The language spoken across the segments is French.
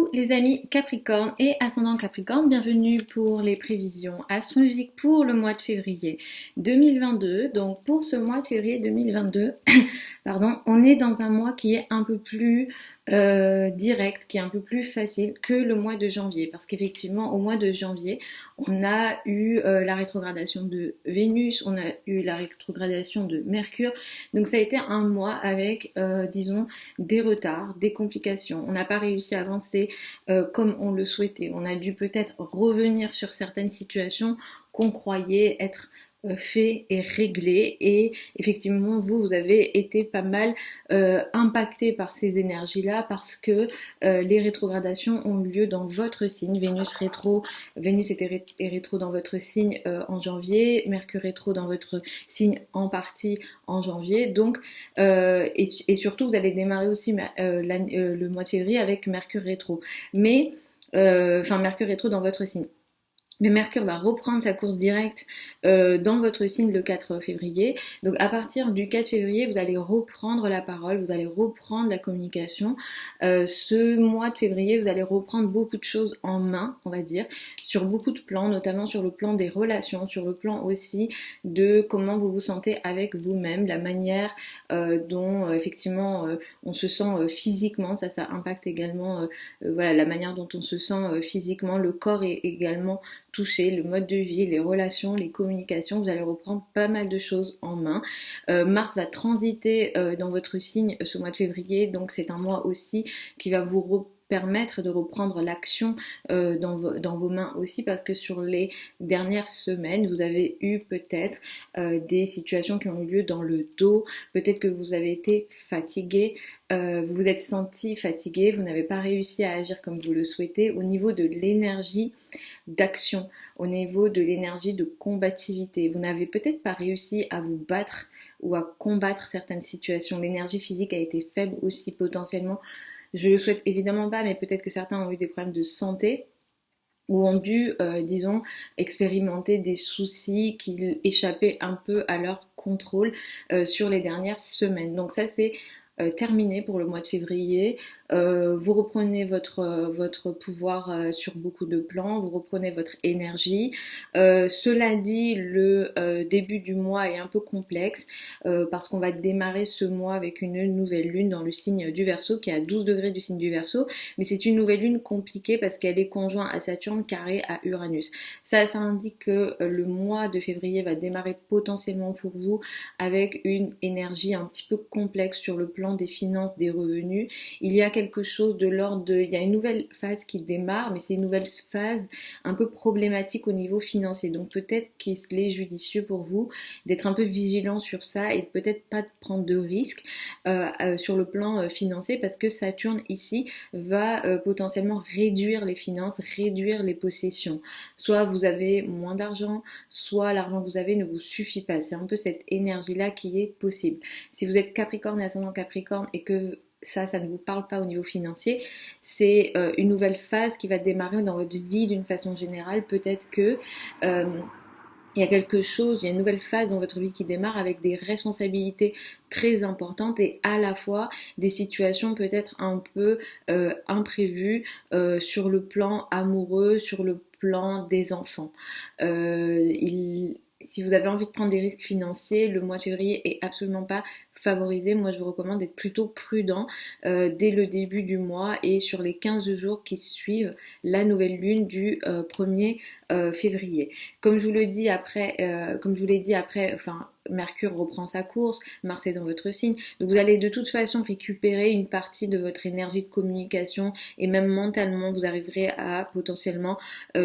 Coucou les amis Capricorne et ascendant Capricorne, bienvenue pour les prévisions astrologiques pour le mois de février 2022. Donc pour ce mois de février 2022, pardon, on est dans un mois qui est un peu plus direct, qui est un peu plus facile que le mois de janvier. Parce qu'effectivement, au mois de janvier, on a eu la rétrogradation de Vénus, on a eu la rétrogradation de Mercure. Donc ça a été un mois avec, disons, des retards, des complications. On n'a pas réussi à avancer comme on le souhaitait. On a dû peut-être revenir sur certaines situations qu'on croyait être fait et réglé, et effectivement vous avez été pas mal impacté par ces énergies là parce que les rétrogradations ont eu lieu dans votre signe. Vénus était rétro dans votre signe en janvier, Mercure rétro dans votre signe en partie en janvier, donc et surtout vous allez démarrer aussi le mois de février avec Mercure rétro, mais Mercure rétro dans votre signe. Mais Mercure va reprendre sa course directe dans votre signe le 4 février. Donc à partir du 4 février, vous allez reprendre la parole, vous allez reprendre la communication. Ce mois de février, vous allez reprendre beaucoup de choses en main, on va dire, sur beaucoup de plans, notamment sur le plan des relations, sur le plan aussi de comment vous vous sentez avec vous-même, la manière dont effectivement on se sent physiquement, ça impacte également voilà, la manière dont on se sent physiquement, le corps est également toucher, le mode de vie, les relations, les communications. Vous allez reprendre pas mal de choses en main. Mars va transiter dans votre signe ce mois de février, donc c'est un mois aussi qui va vous permettre de reprendre l'action dans vos mains aussi, parce que sur les dernières semaines vous avez eu peut-être des situations qui ont eu lieu dans le dos, peut-être que vous avez été fatigué, vous vous êtes senti fatigué, vous n'avez pas réussi à agir comme vous le souhaitez au niveau de l'énergie d'action, au niveau de l'énergie de combativité. Vous n'avez peut-être pas réussi à vous battre ou à combattre certaines situations. L'énergie physique a été faible aussi potentiellement. Je le souhaite évidemment pas, mais peut-être que certains ont eu des problèmes de santé ou ont dû, disons, expérimenter des soucis qui échappaient un peu à leur contrôle sur les dernières semaines. Donc ça, c'est terminé pour le mois de février. Vous reprenez votre pouvoir sur beaucoup de plans, vous reprenez votre énergie. Cela dit, le début du mois est un peu complexe parce qu'on va démarrer ce mois avec une nouvelle lune dans le signe du Verseau qui est à 12 degrés du signe du Verseau, mais c'est une nouvelle lune compliquée parce qu'elle est conjointe à Saturne carré à Uranus. Ça indique que le mois de février va démarrer potentiellement pour vous avec une énergie un petit peu complexe sur le plan des finances, des revenus. Il y a quelque chose de l'ordre de... Il y a une nouvelle phase qui démarre, mais c'est une nouvelle phase un peu problématique au niveau financier. Donc peut-être qu'il est judicieux pour vous d'être un peu vigilant sur ça et peut-être pas de prendre de risques sur le plan financier, parce que Saturne ici va potentiellement réduire les finances, réduire les possessions. Soit vous avez moins d'argent, soit l'argent que vous avez ne vous suffit pas. C'est un peu cette énergie-là qui est possible. Si vous êtes Capricorne et ascendant Capricorne et que ça ne vous parle pas au niveau financier, c'est une nouvelle phase qui va démarrer dans votre vie d'une façon générale. Peut-être que il y a quelque chose, il y a une nouvelle phase dans votre vie qui démarre avec des responsabilités très importantes et à la fois des situations peut-être un peu imprévues sur le plan amoureux, sur le plan des enfants. Si vous avez envie de prendre des risques financiers, le mois de février est absolument pas favorisé. Moi, je vous recommande d'être plutôt prudent dès le début du mois et sur les 15 jours qui suivent la nouvelle lune du 1er février. Comme je vous l'ai dit après, Mercure reprend sa course, Mars est dans votre signe, donc vous allez de toute façon récupérer une partie de votre énergie de communication et même mentalement vous arriverez à potentiellement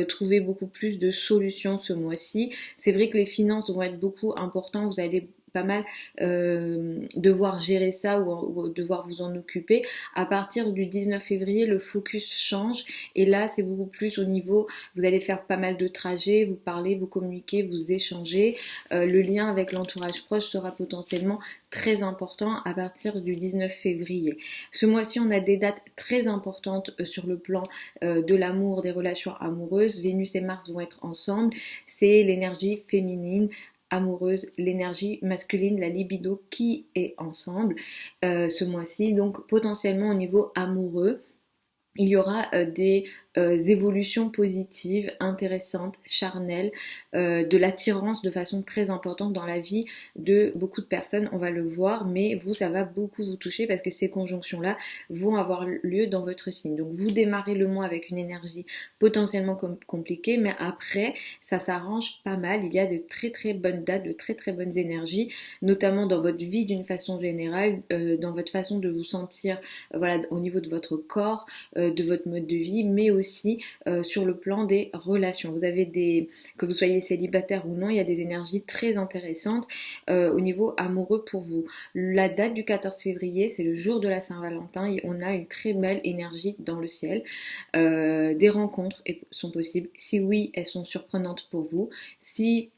trouver beaucoup plus de solutions ce mois-ci. C'est vrai que les finances vont être beaucoup importantes, vous allez pas mal devoir gérer ça ou devoir vous en occuper. À partir du 19 février, le focus change et là c'est beaucoup plus au niveau, vous allez faire pas mal de trajets, vous parlez, vous communiquez, vous échangez. Le lien avec l'entourage proche sera potentiellement très important à partir du 19 février. Ce mois-ci, on a des dates très importantes sur le plan de l'amour, des relations amoureuses. Vénus et Mars vont être ensemble. C'est l'énergie féminine amoureuse, l'énergie masculine, la libido qui est ensemble ce mois-ci. Donc potentiellement au niveau amoureux, il y aura des évolutions positives, intéressantes, charnelles, de l'attirance de façon très importante dans la vie de beaucoup de personnes. On va le voir, mais vous, ça va beaucoup vous toucher parce que ces conjonctions-là vont avoir lieu dans votre signe. Donc vous démarrez le mois avec une énergie potentiellement compliquée, mais après, ça s'arrange pas mal. Il y a de très très bonnes dates, de très très bonnes énergies, notamment dans votre vie d'une façon générale, dans votre façon de vous sentir, voilà, au niveau de votre corps, de votre mode de vie, mais aussi sur le plan des relations. Vous avez que vous soyez célibataire ou non, il y a des énergies très intéressantes au niveau amoureux pour vous. La date du 14 février, c'est le jour de la Saint-Valentin et on a une très belle énergie dans le ciel. Des rencontres sont possibles. Si oui, elles sont surprenantes pour vous. Si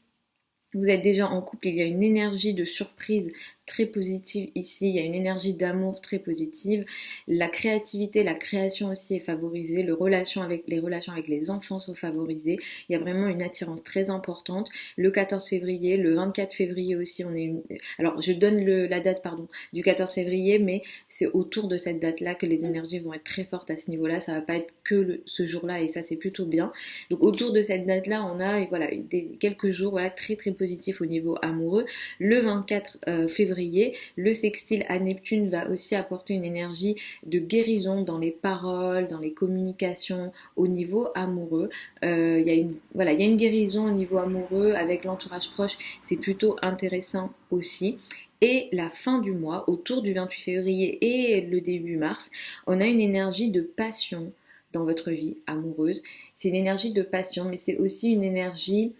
vous êtes déjà en couple, il y a une énergie de surprise très positive ici, il y a une énergie d'amour très positive, la créativité, la création aussi est favorisée, les relations avec les enfants sont favorisées, il y a vraiment une attirance très importante. Le 14 février, le 24 février aussi, alors je donne la date du 14 février, mais c'est autour de cette date-là que les énergies vont être très fortes à ce niveau-là, ça va pas être que ce jour-là et ça c'est plutôt bien. Donc autour de cette date-là, on a voilà, quelques jours voilà, très très positifs au niveau amoureux. Le 24 février, le sextile à Neptune va aussi apporter une énergie de guérison dans les paroles, dans les communications au niveau amoureux. Il y a une guérison au niveau amoureux avec l'entourage proche, c'est plutôt intéressant aussi. Et la fin du mois, autour du 28 février et le début mars, on a une énergie de passion dans votre vie amoureuse. C'est une énergie de passion, mais c'est aussi une énergie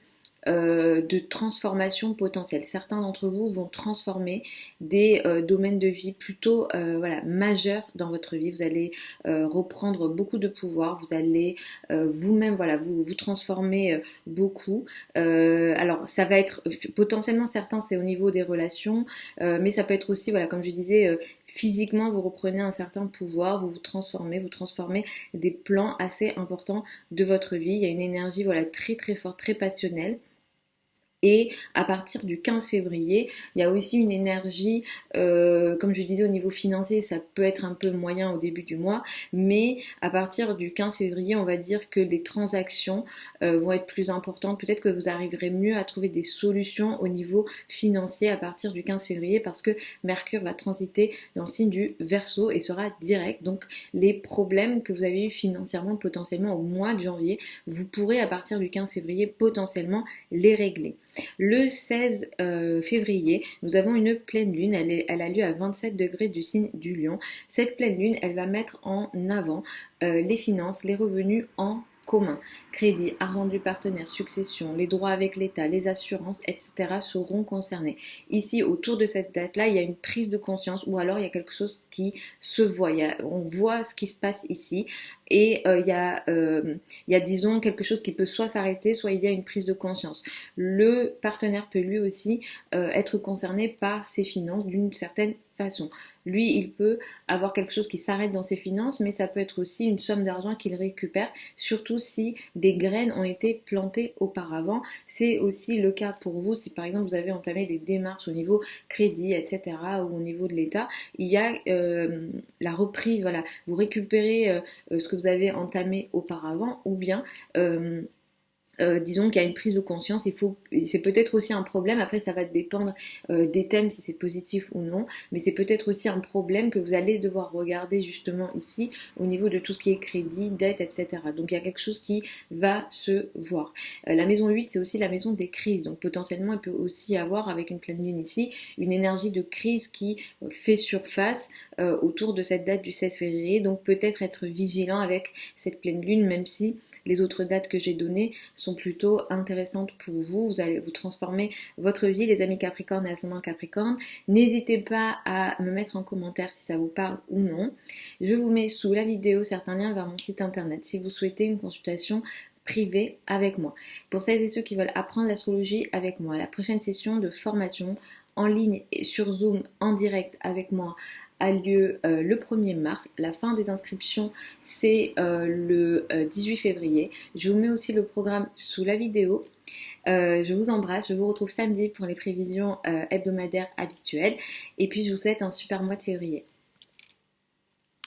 de transformation potentielle. Certains d'entre vous vont transformer des domaines de vie plutôt majeurs dans votre vie. Vous allez reprendre beaucoup de pouvoir, vous allez vous-même vous transformer beaucoup. Alors ça va être potentiellement certains c'est au niveau des relations, mais ça peut être aussi comme je disais physiquement vous reprenez un certain pouvoir, vous transformez des plans assez importants de votre vie. Il y a une énergie très très forte, très passionnelle. Et à partir du 15 février, il y a aussi une énergie, comme je disais au niveau financier, ça peut être un peu moyen au début du mois, mais à partir du 15 février, on va dire que les transactions vont être plus importantes. Peut-être que vous arriverez mieux à trouver des solutions au niveau financier à partir du 15 février parce que Mercure va transiter dans le signe du Verseau et sera direct. Donc les problèmes que vous avez eu financièrement potentiellement au mois de janvier, vous pourrez à partir du 15 février potentiellement les régler. Le 16 février, nous avons une pleine lune, elle a lieu à 27 degrés du signe du Lion. Cette pleine lune, elle va mettre en avant les finances, les revenus en commun. Crédit, argent du partenaire, succession, les droits avec l'État, les assurances, etc. seront concernés. Ici, autour de cette date-là, il y a une prise de conscience ou alors il y a quelque chose qui se voit. On voit ce qui se passe ici et il y a disons quelque chose qui peut soit s'arrêter, soit il y a une prise de conscience. Le partenaire peut lui aussi être concerné par ses finances d'une certaine façon. Lui, il peut avoir quelque chose qui s'arrête dans ses finances, mais ça peut être aussi une somme d'argent qu'il récupère, surtout si des graines ont été plantées auparavant. C'est aussi le cas pour vous, si par exemple vous avez entamé des démarches au niveau crédit, etc., ou au niveau de l'État, il y a la reprise, vous récupérez ce que vous avez entamé auparavant, ou bien disons qu'il y a une prise de conscience, c'est peut-être aussi un problème, après ça va dépendre des thèmes si c'est positif ou non, mais c'est peut-être aussi un problème que vous allez devoir regarder justement ici au niveau de tout ce qui est crédit, dette, etc. Donc il y a quelque chose qui va se voir. La maison 8 c'est aussi la maison des crises, donc potentiellement il peut aussi avoir avec une pleine lune ici une énergie de crise qui fait surface autour de cette date du 16 février, donc peut-être être vigilant avec cette pleine lune, même si les autres dates que j'ai données sont plutôt intéressantes pour vous. Vous allez vous transformer votre vie, les amis Capricorne et ascendant Capricorne. N'hésitez pas à me mettre en commentaire si ça vous parle ou non. Je vous mets sous la vidéo certains liens vers mon site internet si vous souhaitez une consultation privée avec moi. Pour celles et ceux qui veulent apprendre l'astrologie avec moi, la prochaine session de formation en ligne et sur Zoom en direct avec moi a lieu le 1er mars. La fin des inscriptions, c'est le 18 février. Je vous mets aussi le programme sous la vidéo. Je vous embrasse. Je vous retrouve samedi pour les prévisions hebdomadaires habituelles. Et puis, je vous souhaite un super mois de février.